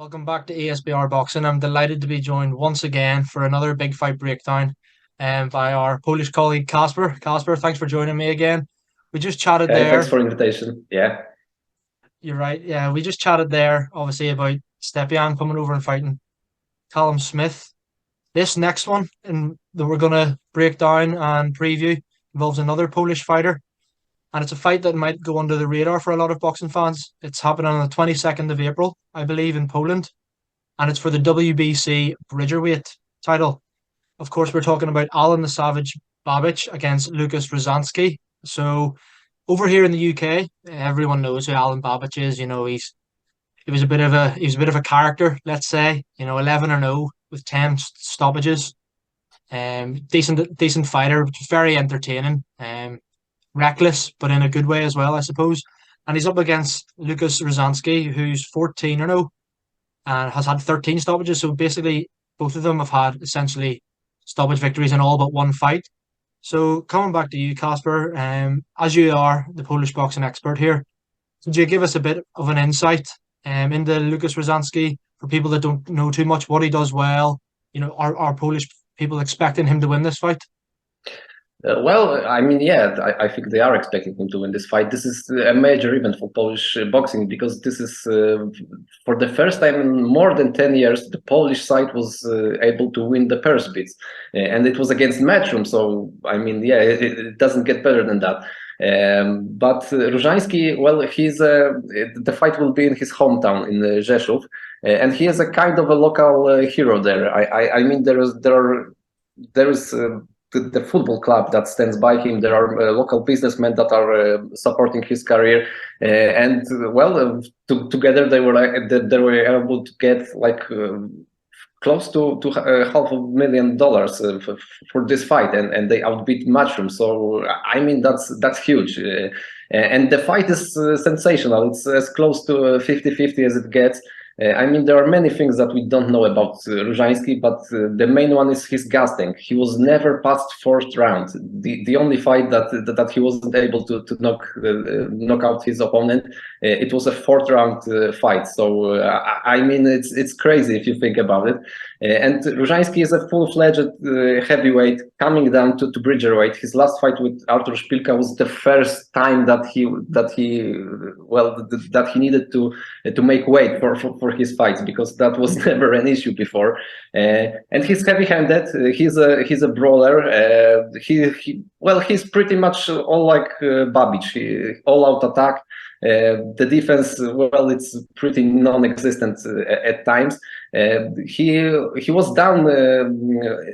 Welcome back to ASBR Boxing. I'm delighted to be joined once again for another big fight breakdown by our Polish colleague Kacper. Kacper, thanks for joining me again. We just chatted Hey, thanks there. for invitation. Yeah. You're right. Yeah, we just chatted there, obviously, about Stepian coming over and fighting Callum Smith. This next one, and that we're going to break down and preview, involves another Polish fighter. And it's a fight that might go under the radar for a lot of boxing fans. It's happening on the 22nd of April, I believe, in Poland. And it's for the WBC Bridgerweight title. Of course, we're talking about Alen the Savage Babic against Lukasz Rozanski. So over here in the UK, everyone knows who Alen Babic is. He was a bit of a character, let's say. 11-0 with 10 stoppages. Decent fighter, very entertaining. Reckless, but in a good way as well, I suppose. And he's up against Lukasz Rozanski, who's 14-0 and has had 13 stoppages. So basically, both of them have had essentially stoppage victories in all but one fight. So coming back to you, Kacper, as you are the Polish boxing expert here, could you give us a bit of an insight into Lukasz Rozanski for people that don't know too much, what he does well? Are Polish people expecting him to win this fight? Yeah, I think they are expecting him to win this fight. This is a major event for Polish boxing because this is for the first time in more than 10 years, the Polish side was able to win the purse bids. And it was against Matchroom. So, it doesn't get better than that. But Rosanski, well, the fight will be in his hometown in Rzeszów. And he is a kind of a local hero there. There is the football club that stands by him. There are local businessmen that are supporting his career, together they were able to get close to $500,000 for this fight, and they outbeat Matchroom. So that's huge, and the fight is sensational. It's as close to 50-50 as it gets. There are many things that we don't know about Rozanski, but the main one is his gas tank. He was never past fourth round. The only fight that he wasn't able to knock out his opponent, it was a fourth round fight. So it's crazy if you think about it. And Rozanski is a full-fledged heavyweight coming down to Bridgerweight. His last fight with Artur Szpilka was the first time that he needed to make weight for his fights, because that was never an issue before. And he's heavy-handed. He's a brawler. He's pretty much all like Babic, all-out attack. The defense, it's pretty non-existent at times. He was down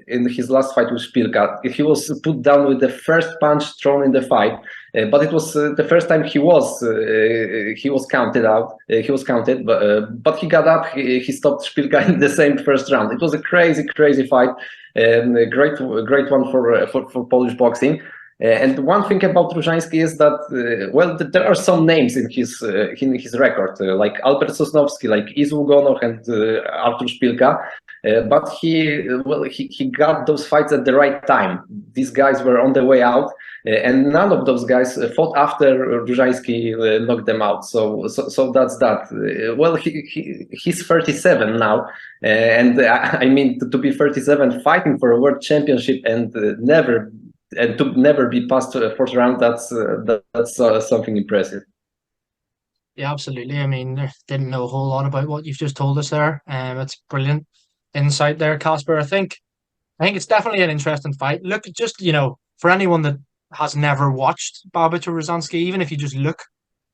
in his last fight with Szpilka. He was put down with the first punch thrown in the fight, but it was the first time he was counted out. He was counted, but he got up. He stopped Szpilka in the same first round. It was a crazy fight, a great one for Polish boxing. And one thing about Rozanski is that there are some names in his record, like Albert Sosnowski, like Izu Gonoch, and Artur Szpilka. But he got those fights at the right time. These guys were on the way out, and none of those guys fought after Rozanski knocked them out. So that's that. He's 37 now, and to be 37, fighting for a world championship and to never be past the fourth round, that's something impressive. Yeah, absolutely. Didn't know a whole lot about what you've just told us there. It's brilliant insight there, Kacper. I think it's definitely an interesting fight. Look, just for anyone that has never watched Babic or Rosanski, even if you just look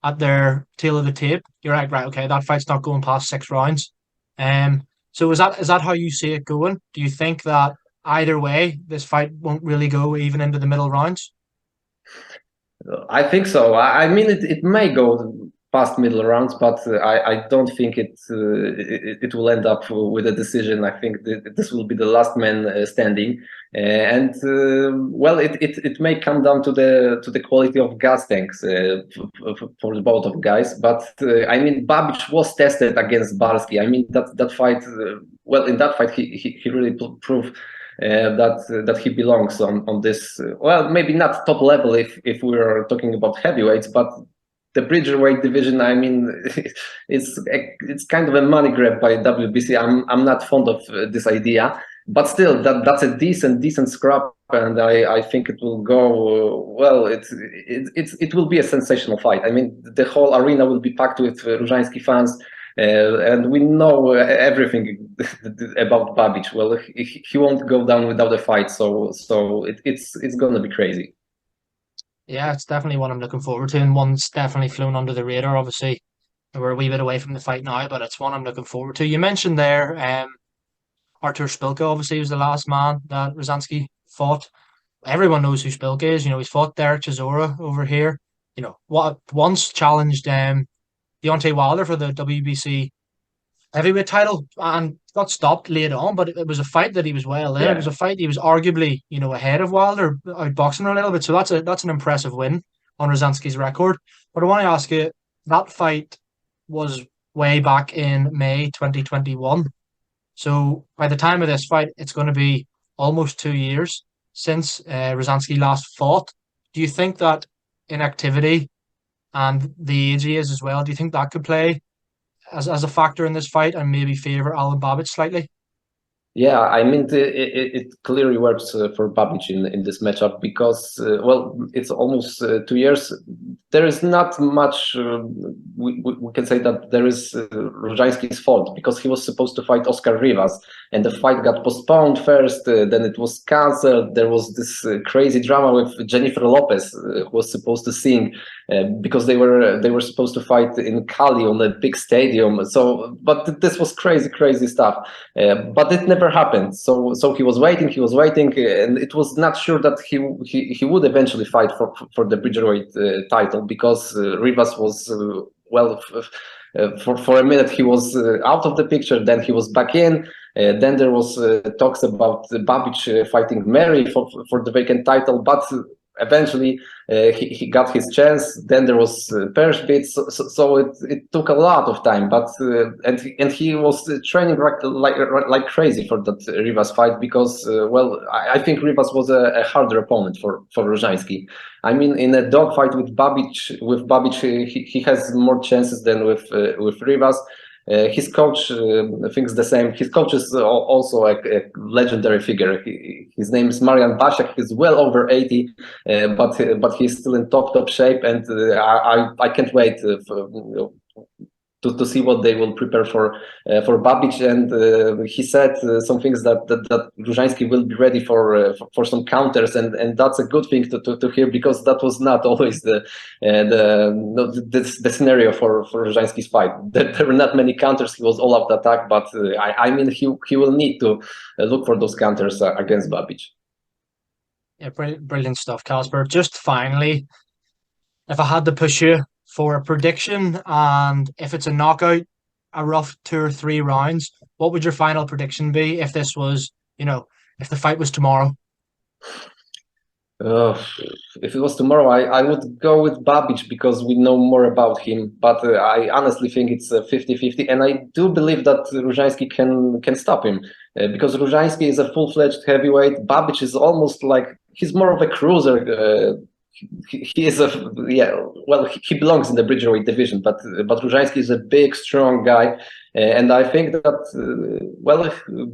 at their tail of the tape, you're like, right, okay, that fight's not going past 6 rounds. So is that how you see it going? Do you think that either way, this fight won't really go even into the middle rounds? I think so. It may go past middle rounds, but I don't think it will end up with a decision. I think this will be the last man standing, and it may come down to the quality of gas tanks for both of guys. But Babic was tested against Barski. That fight. In that fight, he really proved that he belongs on this, maybe not top level if we're talking about heavyweights, but the bridgerweight division, I mean, it's kind of a money grab by WBC. I'm not fond of this idea, but still, that's a decent scrap, and I think it will go well. It will be a sensational fight. I mean, the whole arena will be packed with Rozanski fans. And we know everything about Babic. Well, he won't go down without a fight, so it's gonna be crazy. Yeah, it's definitely one I'm looking forward to, and one's definitely flown under the radar. Obviously, we're a wee bit away from the fight now, but it's one I'm looking forward to. You mentioned there, Artur Szpilka obviously was the last man that Rosanski fought. Everyone knows who Szpilka is. You know, he's fought Derek Chisora over here. You know, what once challenged Deontay Wilder for the WBC heavyweight title and got stopped late on, but it was a fight that he was well in. Yeah. It was a fight he was arguably, you know, ahead of Wilder, outboxing a little bit. So that's an impressive win on Rosanski's record. But I want to ask you, that fight was way back in May 2021. So by the time of this fight, it's going to be almost 2 years since Rozanski last fought. Do you think that inactivity and the age he is as well, do you think that could play as a factor in this fight and maybe favour Alen Babic slightly? Yeah, I mean, it clearly works for Babic in this matchup because, well, it's almost 2 years. There is not much we can say that there is Rozanski's fault because he was supposed to fight Oscar Rivas and the fight got postponed first, then it was cancelled. There was this crazy drama with Jennifer Lopez, who was supposed to sing because they were supposed to fight in Cali on a big stadium. So, but this was crazy stuff. But it never happened. So he was waiting, and it was not sure that he would eventually fight for the Bridgerweight title because Rivas was well. For a minute he was out of the picture, then he was back in. Then there was talks about Babic fighting Mary for the vacant title, but eventually he got his chance. Then there was purse bids, so it took a lot of time. But and he was training like crazy for that Rivas fight because well, I think Rivas was a harder opponent for Rozanski. I mean, in a dogfight with Babic, he has more chances than with Rivas. His coach thinks the same. His coach is also a legendary figure. His name is Marian Basiak. He's well over 80, but he's still in top shape, and I can't wait to see what they will prepare for Babic. And he said some things that Rozanski will be ready for some counters, and that's a good thing to hear because that was not always the scenario for Rozanski's fight. There were not many counters. He was all out attack, but I mean he will need to look for those counters against Babic. Yeah, brilliant stuff, Kacper. Just finally, if I had to push you for a prediction, and if it's a knockout, a rough 2 or 3 rounds, what would your final prediction be if this was, you know, if the fight was tomorrow? If it was tomorrow, I would go with Babic because we know more about him. But I honestly think it's 50-50, and I do believe that Rozanski can stop him because Rozanski is a full-fledged heavyweight. Babic is almost like he's more of a cruiser. He is he belongs in the Bridgerweight division, but Rozanski is a big, strong guy, and I think that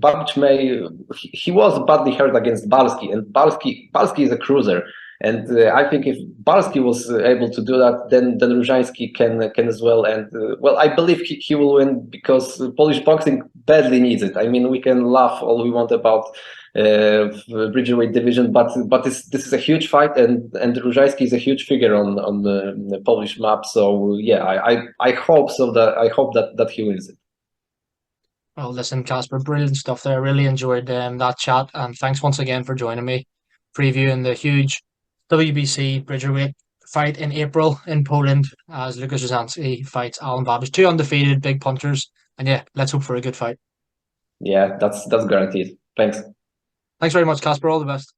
Babic he was badly hurt against Balski, and Balski is a cruiser, and I think if Balski was able to do that, then Rozanski can as well, and I believe he will win because Polish boxing badly needs it. I mean, we can laugh all we want about Bridgerweight division, but this is a huge fight, and Rozanski is a huge figure on the Polish map. So yeah, I hope so that he wins it. Well, listen, Kacper, brilliant stuff there. Really enjoyed that chat, and thanks once again for joining me, previewing the huge WBC Bridgerweight fight in April in Poland as Lukasz Rozanski fights Alen Babic. 2 undefeated big punchers, and yeah, let's hope for a good fight. Yeah, that's guaranteed. Thanks. Thanks very much, Kacper. All the best.